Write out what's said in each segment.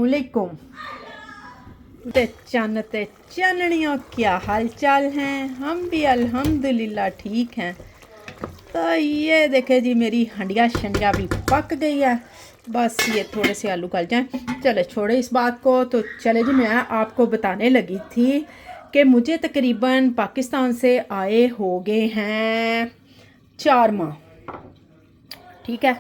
अस्सलामुअलैकुम ते चाननियों क्या हाल चाल हैं। हम भी अल्हम्दुलिल्लाह ठीक हैं। तो ये देखे जी मेरी हंडिया शंडिया भी पक गई है। बस ये थोड़े से आलू गल जाएं। चले छोड़े इस बात को। तो चले जी मैं आपको बताने लगी थी कि मुझे तकरीबन पाकिस्तान से आए हो गए हैं 4 माह। ठीक है,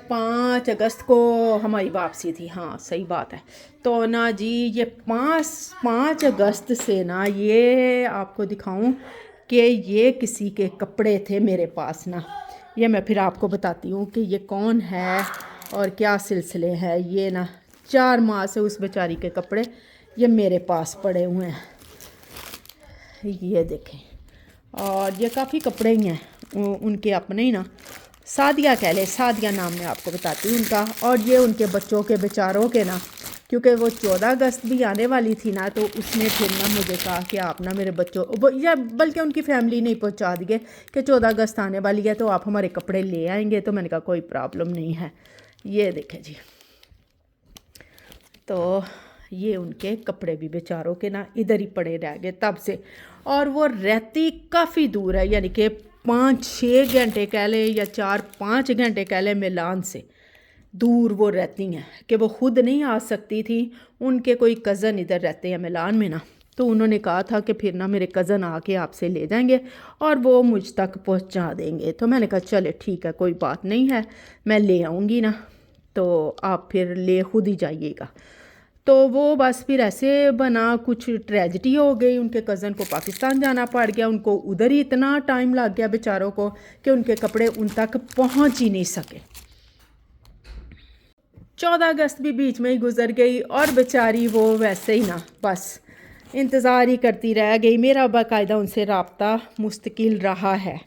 5 अगस्त को हमारी वापसी थी। हाँ सही बात है। तो ना जी ये 5 अगस्त से ना ये आपको दिखाऊं कि ये किसी के कपड़े थे मेरे पास ना। ये मैं फिर आपको बताती हूँ कि ये कौन है और क्या सिलसिले हैं। ये ना 4 माह से उस बेचारी के कपड़े ये मेरे पास पड़े हुए हैं। ये देखें, और ये काफ़ी कपड़े ही हैं उनके अपने ही ना। सादिया कह ले, सादिया नाम मैं आपको बताती हूँ उनका। और ये उनके बच्चों के बेचारों के ना, क्योंकि वो 14 अगस्त भी आने वाली थी ना, तो उसने फिर ना मुझे कहा कि आप ना मेरे बच्चों या बल्कि उनकी फैमिली नहीं पहुँचा दिए कि 14 अगस्त आने वाली है तो आप हमारे कपड़े ले आएंगे। तो मैंने कहा कोई प्रॉब्लम नहीं है। ये देखें जी, तो ये उनके कपड़े भी बेचारों के ना इधर ही पड़े रह गए तब से। और वो रहती काफ़ी दूर है, यानी कि 5-6 घंटे कह लें या 4-5 घंटे कह लें मिलान से दूर वो रहती हैं कि वो ख़ुद नहीं आ सकती थी। उनके कोई कज़न इधर रहते हैं मिलान में ना, तो उन्होंने कहा था कि फिर ना मेरे कज़न आके आपसे ले जाएंगे और वो मुझ तक पहुंचा देंगे। तो मैंने कहा चले ठीक है, कोई बात नहीं है, मैं ले आऊँगी ना, तो आप फिर ले खुद ही जाइएगा। तो वो बस फिर ऐसे बना, कुछ ट्रेजिडी हो गई। उनके कज़न को पाकिस्तान जाना पड़ गया। उनको उधर ही इतना टाइम लग गया बेचारों को कि उनके कपड़े उन तक पहुंच ही नहीं सके। 14 अगस्त भी बीच में ही गुजर गई और बेचारी वो वैसे ही ना बस इंतज़ार ही करती रह गई। मेरा बाकायदा उनसे रब्ता मुस्तकिल रहा है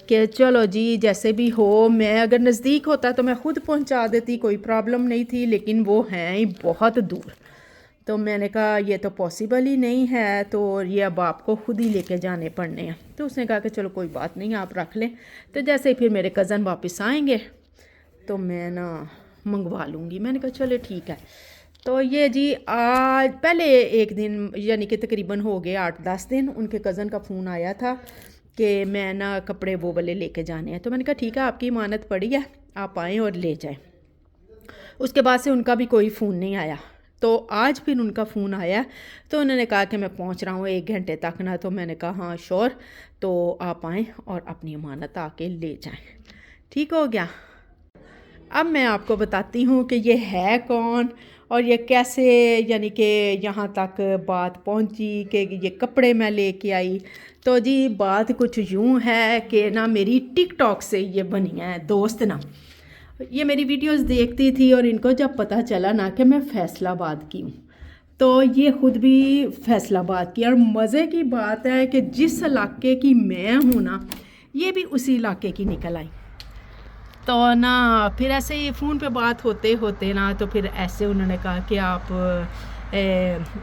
कि चलो जी जैसे भी हो, मैं अगर नज़दीक होता तो मैं ख़ुद पहुंचा देती, कोई प्रॉब्लम नहीं थी। लेकिन वो हैं ही बहुत दूर। तो मैंने कहा ये तो पॉसिबल ही नहीं है, तो ये अब आपको ख़ुद ही लेके जाने पड़ने हैं। तो उसने कहा कि चलो कोई बात नहीं, आप रख लें। तो जैसे ही फिर मेरे कज़न वापस आएंगे तो मैं ना मंगवा लूँगी। मैंने कहा चलो ठीक है। तो ये जी आज पहले एक दिन, यानी कि तकरीबन हो गए 8-10 दिन, उनके कज़न का फ़ोन आया था कि मैं ना कपड़े वो वाले लेके जाने हैं। तो मैंने कहा ठीक है, आपकी इमानत पड़ी है, आप आएँ और ले जाएं। उसके बाद से उनका भी कोई फ़ोन नहीं आया। तो आज फिर उनका फ़ोन आया, तो उन्होंने कहा कि मैं पहुंच रहा हूँ 1 घंटे तक ना। तो मैंने कहा हाँ श्योर, तो आप आएँ और अपनी इमानत आके ले जाएँ। ठीक हो गया। अब मैं आपको बताती हूँ कि ये है कौन और ये कैसे, यानी कि यहाँ तक बात पहुँची कि ये कपड़े मैं लेके आई। तो जी बात कुछ यूँ है कि ना मेरी टिकटॉक से ये बनी है दोस्त ना। ये मेरी वीडियोस देखती थी और इनको जब पता चला ना कि मैं फैसलाबाद की हूँ, तो ये ख़ुद भी फैसलाबाद की। और मज़े की बात है कि जिस इलाके की मैं हूँ ना, ये भी उसी इलाके की निकल आई। तो ना फिर ऐसे ही फ़ोन पे बात होते होते ना, तो फिर ऐसे उन्होंने कहा कि आप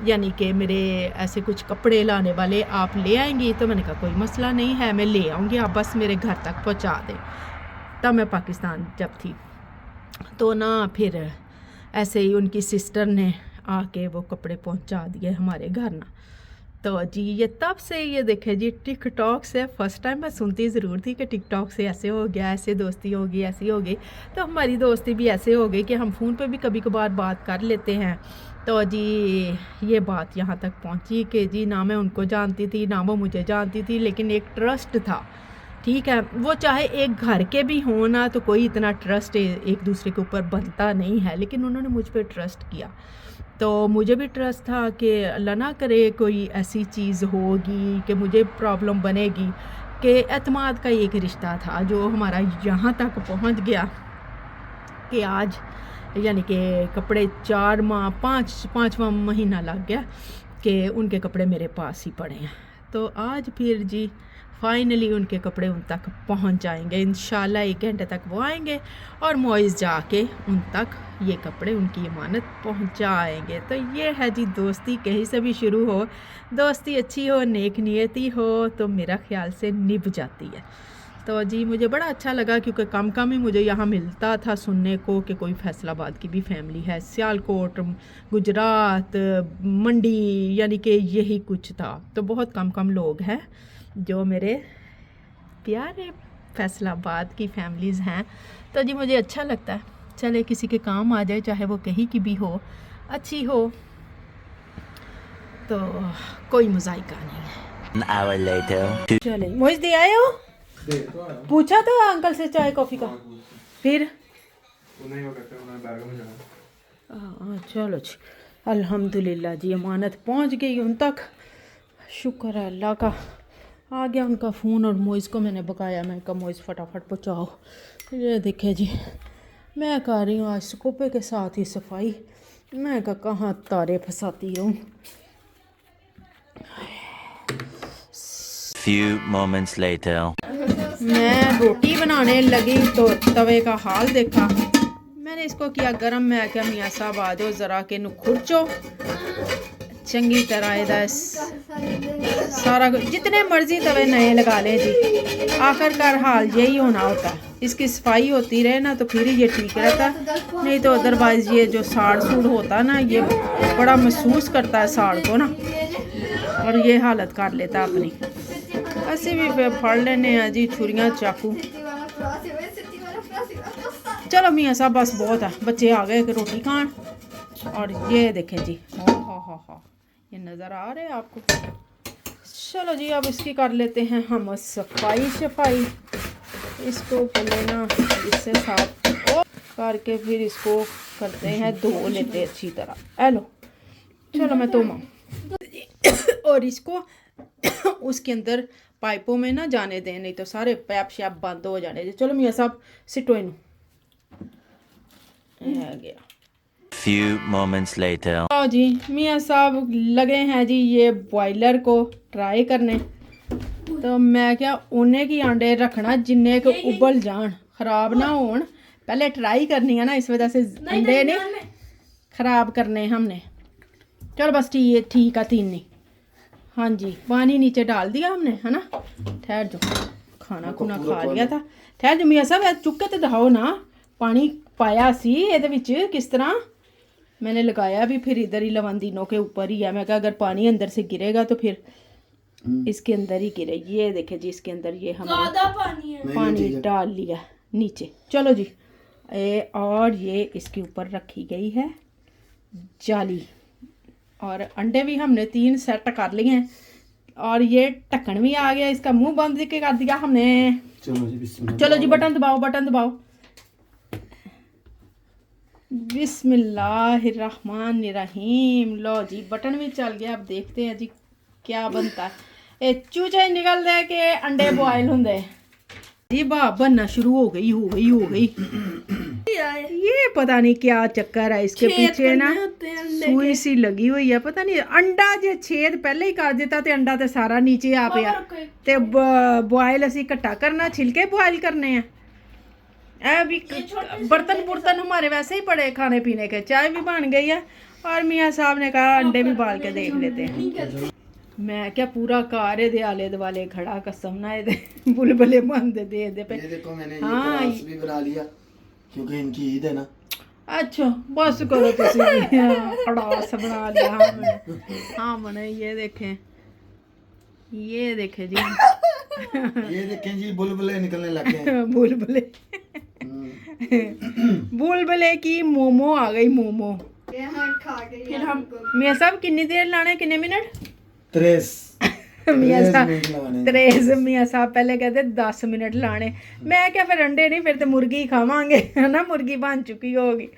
यानी कि मेरे ऐसे कुछ कपड़े लाने वाले आप ले आएंगी। तो मैंने कहा कोई मसला नहीं है, मैं ले आऊँगी, आप बस मेरे घर तक पहुँचा दें। तब मैं पाकिस्तान जब थी, तो ना फिर ऐसे ही उनकी सिस्टर ने आके वो कपड़े पहुँचा दिए हमारे घर ना। तो जी ये तब से ये देखे जी टिकटॉक से फर्स्ट टाइम मैं सुनती ज़रूर थी कि टिकटॉक से ऐसे हो गया, ऐसे दोस्ती होगी, ऐसी होगी। तो हमारी दोस्ती भी ऐसे हो गई कि हम फ़ोन पे भी कभी कभार बात कर लेते हैं। तो जी ये बात यहाँ तक पहुँची कि जी ना मैं उनको जानती थी ना वो मुझे जानती थी, लेकिन एक ट्रस्ट था। ठीक है, वो चाहे एक घर के भी हों ना, तो कोई इतना ट्रस्ट एक दूसरे के ऊपर बनता नहीं है, लेकिन उन्होंने मुझ पर ट्रस्ट किया। तो मुझे भी ट्रस्ट था कि अल्लाह ना करे कोई ऐसी चीज़ होगी कि मुझे प्रॉब्लम बनेगी, कि एतमाद का एक रिश्ता था जो हमारा यहाँ तक पहुँच गया कि आज यानी कि कपड़े 4 माह 5वां महीना लग गया कि उनके कपड़े मेरे पास ही पड़े हैं। तो आज फिर जी फाइनली उनके कपड़े उन तक पहुंच जाएंगे इंशाल्लाह। 1 घंटे तक वो आएंगे और मोइज़ जाके उन तक ये कपड़े उनकी इमानत पहुंचाएंगे। तो ये है जी दोस्ती, कहीं से भी शुरू हो, दोस्ती अच्छी हो, नेक नियति हो, तो मेरा ख्याल से निभ जाती है। तो जी मुझे बड़ा अच्छा लगा क्योंकि कम कम ही मुझे यहाँ मिलता था सुनने को कि कोई फैसलाबाद की भी फैमिली है। सियालकोट, गुजरात, मंडी, यानी कि यही कुछ था। तो बहुत कम कम लोग हैं जो मेरे प्यारे फैसलाबाद की फैमिलीज़ हैं। तो जी मुझे अच्छा लगता है, चले किसी के काम आ जाए, चाहे वो कहीं की भी हो, अच्छी हो, तो कोई मुज़ाइका नहीं है। An hour later. चले मोहित दे आए हो? पूछा था अंकल से चाय कॉफ़ी का? फिर चलो जी, अल्हम्दुलिल्लाह जी, अमानत पहुंच गई उन तक, शुक्र है अल्लाह का। आ गया उनका फ़ोन और मोइज़ को मैंने बकाया, मैं कहा मोइज़ फटाफट पहुँचाओ। ये देखे जी, मैं कर रही हूँ आज स्कोपे के साथ ही सफाई। मैं कहाँ तारे फंसाती हूँ। Few moments later. मैं रोटी बनाने लगी तो तवे का हाल देखा, मैंने इसको किया गरम। मैं क्या मियाँ साहब आ जाओ ज़रा के नु खुरचो चंगी तरह इधर सारा जितने मर्जी तवे नए लगा लें जी, आखिरकार हाल यही होना होता है। इसकी सफाई होती रहे ना तो फिर ये ठीक रहता, नहीं तो अदरवाइज़ ये जो साड़ सूड़ होता ना, ये बड़ा महसूस करता है साड़ को ना, और ये हालत कर लेता अपनी। ਅਸੀਂ भी फड़ लेने हैं जी छुरियाँ चाकू। चलो मियाँ साहब बस बहुत है, बच्चे आ गए कि रोटी खान। और ये देखें जी, हा ये नज़र आ रहे हैं आपको। चलो जी अब इसकी कर लेते हैं हम सफाई। इसको लेना इससे साफ करके फिर इसको करते हैं, धो लेते अच्छी तरह। हेलो चलो मैं तो और इसको उसके अंदर पाइपों में ना जाने दें, नहीं तो सारे पैप शैप बंद हो जाने। चलो मियाँ साहब सिटो इन गया। Few moments later. आओ जी मियाँ साहब लगे हैं जी ये बॉयलर को ट्राई करने। तो मैं क्या उन्हें की अंडे रखना जिन्ने को उबल जान, खराब ना होन, पहले ट्राई करनी है ना, इस वजह से अंडे नहीं खराब करने हमने। चलो बस ठीक है, 3 नहीं। हाँ जी पानी नीचे डाल दिया हमने, है ना। ठहर जो, खाना खुना खा लिया था। ठहर जो मियाँ साहब चुक के तो दिखाओ ना, पानी पाया सी ਇਹਦੇ ਵਿੱਚ किस तरह मैंने लगाया भी, फिर इधर ही लवंदीनों के ऊपर ही है। मैं कहा अगर पानी अंदर से गिरेगा तो फिर इसके अंदर ही गिरे। ये देखे जी इसके अंदर ये हमने पानी डाल लिया नीचे। चलो जी और ये इसके ऊपर रखी गई है जाली, और अंडे भी हमने 3 सेट कर लिए हैं, और ये ढक्कन भी आ गया, इसका मुंह बंद कर दिया हमने। चलो जी बटन दबाओ बिस्मिल्लाहिर्रहमानिर्रहीम। लो जी बटन भी चल गया। अब देखते हैं जी क्या बनता है। ये चूचे निकल दे के अंडे बॉयल होंगे जी। भाप बनना शुरू हो गई। ये पता नहीं क्या चक्कर है इसके पीछे ना, सुई सी लगी हुई है, पता नहीं। अंडा जे छेद पहले ही कर देता तो अंडा तो सारा नीचे आ गया। ते बॉयल असी घट्टा करना, छिलके बॉयल करने हैं। अभी बर्तन हमारे वैसे ही पड़े खाने पीने के, चाय भी बन गई है, और मियाँ साहब ने कहा अंडे भी बाल के देख लेते हैं। मैं क्या पूरा कार दे आले दुआले खड़ा, कसम ना बुलबुले बंद दे पे। देखो मैंने हाँ ये भी बना लिया क्योंकि इनकी ईद है ना। अच्छा बस करो अड़ास बना लिया हमने। हाँ मैंने ये देखें जी ये देखें जी बुलबुले निकलने लगे हैं। बुलबुले की मोमो आ गई, मोमो। फिर हम मियाँ साहब कितनी देर लाने, कितने मिनट? 3 मियाँ साहब पहले कहते 10 मिनट लाने। मैं क्या फिर अंडे नहीं, फिर तो मुर्गी खावांगे, है ना, मुर्गी बन चुकी होगी।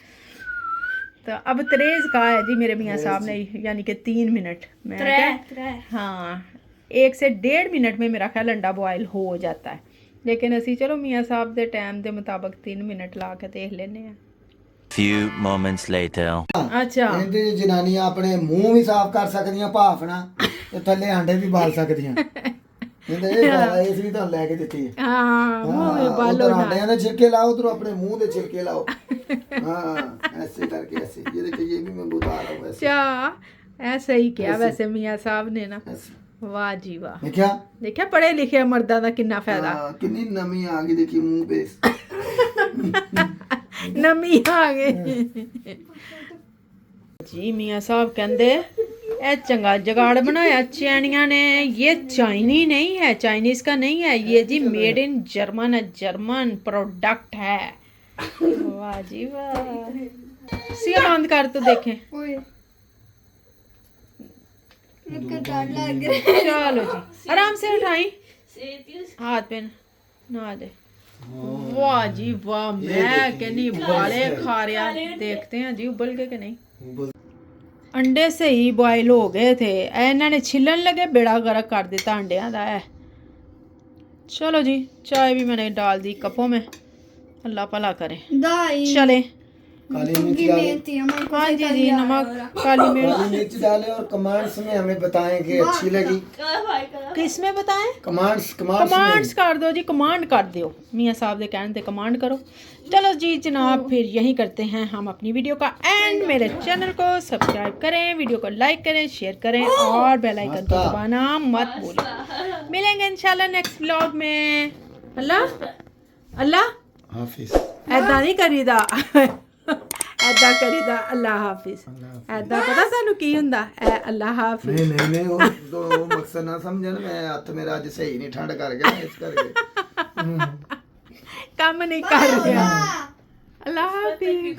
तो अब 13 कहा है जी मेरे मियाँ साहब ने, यानी कि 3 मिनट। मैं हाँ 1 से 1.5 मिनट में मेरा ख्याल अंडा बॉयल हो जाता है, लेकिन असी चलो मियाँ साहब के टाइम के मुताबिक 3 मिनट ला के देख लेने हैं। Few moments later. अच्छा ਇਹਦੇ ਜਨਾਨੀਆਂ ਆਪਣੇ ਮੂੰਹ ਵੀ ਸਾਫ਼ ਕਰ ਸਕਦੀਆਂ ਭਾਫਣਾ, ਤੇ ਥੱਲੇ ਆਂਡੇ ਵੀ ਬਾਲ ਸਕਦੀਆਂ। ਇਹਦੇ ਇਸ ਵੀ ਤਾਂ ਲੈ ਕੇ ਦਿੱਤੀ ਹੈ। हाँ मुंह में बालो ना। आंडियां ਦੇ छिलके लाओ, उधर अपने मुंह ਦੇ छिलके लाओ। हाँ ऐसे करके ऐसे। ये देखिए ये भी मैं बता रहा हूँ ऐसे। अच्छा ऐसे ही किया वैसे मियाँ साहब ने ना। ਵਾਹ ਜੀ ਵਾਹ, ਦੇਖਿਆ ਦੇਖਿਆ ਪੜ੍ਹੇ ਲਿਖੇ ਮਰਦਾਂ ਦਾ ਕਿੰਨਾ ਫਾਇਦਾ। ਹਾਂ, ਕਿੰਨੀ ਨਵੀਂ ਆ ਗਈ ਦੇਖੀ ਮੂੰਹ ਤੇ। ਨਵੀਂ ਆ ਗਈ ਜੀ। ਮੀਆਂ ਸਾਹਿਬ ਕਹਿੰਦੇ ਇਹ ਚੰਗਾ जुगाड़ बनाया चैनिया ने, ये चाइनी नहीं है, चाइनीज का नहीं है ये जी, मेड इन जर्मन है, जर्मन प्रोडक्ट है। वाह जी वाह। सिया बंद कर तो देखें। चलो जी आराम से उठाई, हाथ पे ना दे। वाह जी वाह, मैं कहनी बाले खा रहा। देखते हैं जी उबल के नहीं। अंडे से ही बॉयल हो गए थे, इन्होंने छिलन लगे, बेड़ा गर्क कर दिता अंडिया का है। चलो जी चाय भी मैंने डाल दी कपों में, अल्लाह भला करे। चले काली मिर्च डालें। हाँ जी जी, नमक काली मिर्च। काली मिर्च डालें और कमांड्स में हमें बताएं कि अच्छी लगी। किस में बताएं? कमांड्स कमांड्स कर दो जी, कमांड कर दो, मियाँ साहब के कहने से कमांड करो। चलो जी जनाब, फिर यही करते हैं हम अपनी वीडियो का एंड। मेरे चैनल को सब्सक्राइब करें, वीडियो को लाइक करें, शेयर करें और बेल आइकन को दबाना मत भूलें। मिलेंगे इंशाल्लाह नेक्स्ट व्लॉग में। अल्लाह अल्लाह हाफिज। ऐदा नहीं करीदा, ऐदा करीदा अल्लाह हाफिज। ऐदा पता सानू की हुंदा ऐ अल्लाह हाफिज। नहीं वो मकसद ना समझन, मैं हथ मेरा अज सही नहीं ठंड कर गया इस करके काम नहीं कर रहा। अल्लाह हाफिज।